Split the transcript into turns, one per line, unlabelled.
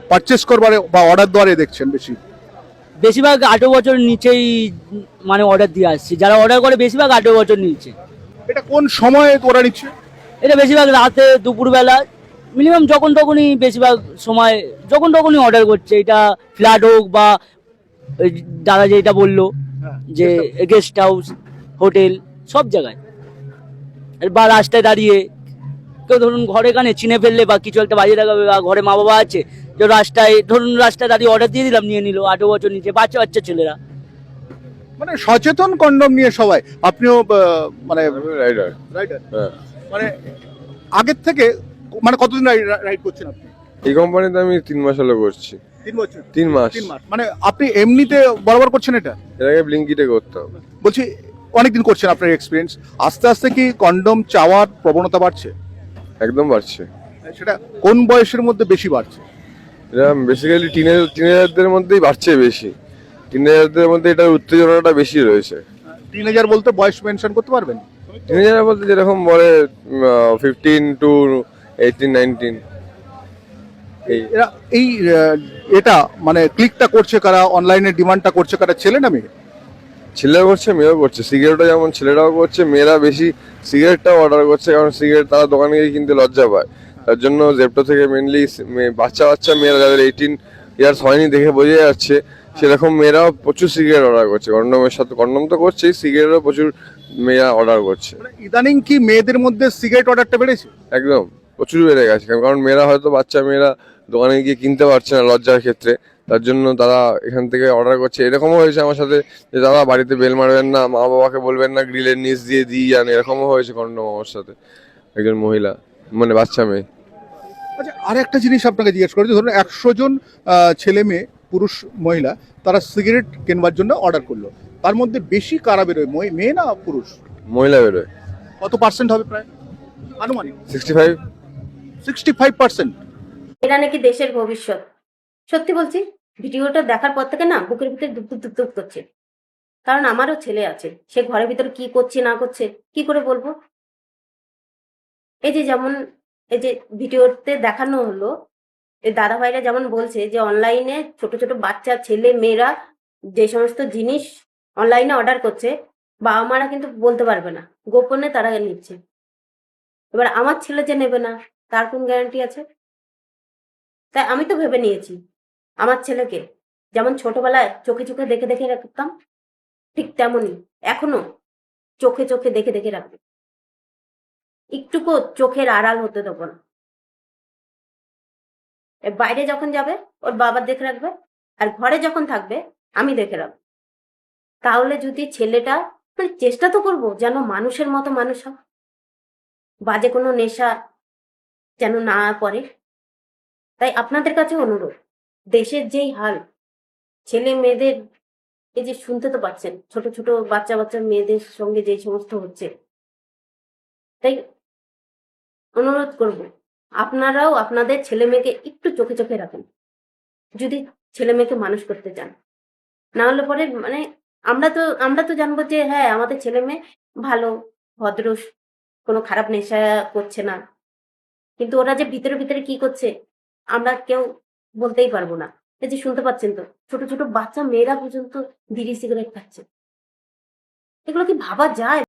Purchase করবারে বা order দেওয়ারে দেখছেন বেশি?
বেশিরভাগ 18 বছর নিচেই মানে অর্ডার দিয়ে আসছে, যারা অর্ডার করে বেশিরভাগ 18 বছর নিচে।
এটা কোন সময়ে ওরা নিচ্ছে?
এটা বেশিরভাগ রাতে, দুপুরবেলা, মিনিমাম যখন তখনই, বেশিরভাগ সময় যখন তখনই অর্ডার করছে। এটা ফ্ল্যাট হোক বা ওই দাদা যেটা বললো যে গেস্ট হাউস, হোটেল, সব জায়গায়, বা রাস্তায় দাঁড়িয়ে কেউ ধরুন ঘরে কানে চিনে ফেললে বা কিছু একটা বাজিয়ে দেখাবে, বা ঘরে মা বাবা আছে, যে রাস্তায় ধরুন রাস্তায় দাঁড়িয়ে অর্ডার দিয়ে দিলাম, নিয়ে নিল 18 বছর নিচে বাচ্চা বাচ্চা ছেলেরা।
মানে সচেতন কন্ডম নিয়ে সবাই। আপনিও মানে
রাইডার।
রাইডার,
হ্যাঁ,
মানে আগের থেকে মানে কতদিন রাইড করছেন আপনি?
এই কোম্পানিতে আমি 3 মাস হলো করছি।
3 বছর?
3 মাস।
3 মাস মানে আপনি এমনিতে বরাবর করছেন এটা?
এর আগে ব্লিঙ্কিটে করতাম।
বলছি অনেকদিন করছেন, আপনার এক্সপিরিয়েন্স আস্তে আস্তে কি কন্ডম চাওয়ার প্রবণতা বাড়ছে?
একদম বাড়ছে।
সেটা কোন বয়সের মধ্যে বেশি বাড়ছে?
এটা বেসিক্যালি টিনেজারদের মধ্যেই বাড়ছে বেশি। টিনেজারদের মধ্যে এটার উত্তেজনাটা বেশি রয়েছে।
টিনেজার বলতে বয়স মেনশন করতে পারবেন?
টিনেজার বলতে যেরকম বলে 15 to 18, 19।
এরা এই এটা মানে ক্লিকটা করছে কারা, অনলাইনে ডিমান্ডটা করছে কারা, ছেলে না মেয়ে?
ছেলেও করছে, মেয়েও করছে। সিগারেটও যেমন ছেলেরাও করছে, মেয়েরা বেশি সিগারেটটাও অর্ডার করছে, কারণ সিগারেট তারা দোকানে গিয়ে কিনতে লজ্জা পায়। তার জন্য জেপ্টো থেকে মেনলি বাচ্চা বাচ্চা মেয়েরা, যাদের 18 ইয়ার্স হয়নি দেখে বোঝা যাচ্ছে, সেরকম মেয়েরাও প্রচুর সিগারেট অর্ডার করছে। কন্ডমের সাথে কন্ডম তো করছেই, সিগারেটও প্রচুর মেয়েরা অর্ডার করছে।
মানে ইদানিং কি মেয়েদের মধ্যে সিগারেট অর্ডারটা বেড়েছে?
একদম প্রচুর বেড়ে গেছে, কারণ মেয়েরা হয়তো বাচ্চা মেয়েরা দোকানে গিয়ে কিনতে পারছে না লজ্জার ক্ষেত্রে, তার জন্য তারা এখান থেকে অর্ডার করছে। এরকমও হয়েছে আমার সাথে যে দাদা বাড়িতে বেল মারবেন না, মা বাবাকে বলবেন না, গ্রিলের নিচ দিয়ে দিয়ে যান, এরকমও হয়েছে কন্ডম আমার সাথে। একজন মহিলা, মানে বাচ্চা মেয়ে।
আচ্ছা, আর একটা জিনিস আপনাকে জিজ্ঞেস করি, ধরুন 100 জন ছেলে মেয়ে, পুরুষ মহিলা, তারা সিগারেট কেনবার জন্য অর্ডার করলো, তার মধ্যে বেশি কারা বেরোয়, মেয়ে না পুরুষ?
মহিলা বেরোয়।
কত পার্সেন্ট হবে প্রায় আনুমানিক?
65।
65%?
এরা নাকি দেশের ভবিষ্যৎ। সত্যি বলছি, ভিডিওটা দেখার পর থেকে না বুকের ভিতরে দুপ দুপ দুপ করছে। কারণ আমারও ছেলে আছে, সে ঘরের ভিতরে কি করছে না করছে কি করে বলবো। এই যে যেমন এই যে ভিডিওতে দেখানো হলো, এই দাদা ভাইরা যেমন বলছে যে অনলাইনে ছোট ছোট বাচ্চা ছেলে মেয়েরা যে সমস্ত জিনিস অনলাইনে অর্ডার করছে, বাবা মারা কিন্তু বলতে পারবে না, গোপনে তারা নিচ্ছে। এবার আমার ছেলে যে নেবে না, তার কোন গ্যারান্টি আছে? তাই আমি তো ভেবে নিয়েছি আমার ছেলেকে যেমন ছোটবেলায় চোখে চোখে দেখে দেখে রাখতাম, ঠিক তেমনই এখনো চোখে চোখে দেখে দেখে রাখবো। একটুকু চোখের আড়াল হতে দেবো না। বাইরে যখন যাবে ওর বাবা দেখে রাখবে, আর ঘরে যখন থাকবে আমি দেখে রাখবো। তাহলে যদি ছেলেটা, মানে চেষ্টা তো করবো যেন মানুষের মতো মানুষ হয়, বাজে কোনো নেশা যেন না পড়ে। তাই আপনাদের কাছে অনুরোধ, দেশের যেই হাল, ছেলে মেয়েদের এই যে শুনতে তো পাচ্ছেন, ছোট ছোট বাচ্চা বাচ্চা মেয়েদের সঙ্গে যেই সমস্ত হচ্ছে, তাই অনুরোধ করব আপনারাও আপনাদের ছেলে মেয়েকে একটু চোখে চোখে রাখুন, যদি ছেলে মেয়েকে মানুষ করতে চান। না হলে পরে মানে আমরা তো জানবো যে হ্যাঁ আমাদের ছেলে মেয়ে ভালো, ভদ্র, কোনো খারাপ নেশা করছে না, কিন্তু ওরা যে ভিতরে ভিতরে কি করছে আমরা কেউ বলতেই পারবো না। এই যে শুনতে পাচ্ছেন তো, ছোট ছোট বাচ্চা মেয়েরা পর্যন্ত বিড়ি সিগারেট খাচ্ছে। এগুলো কি ভাবা যায়?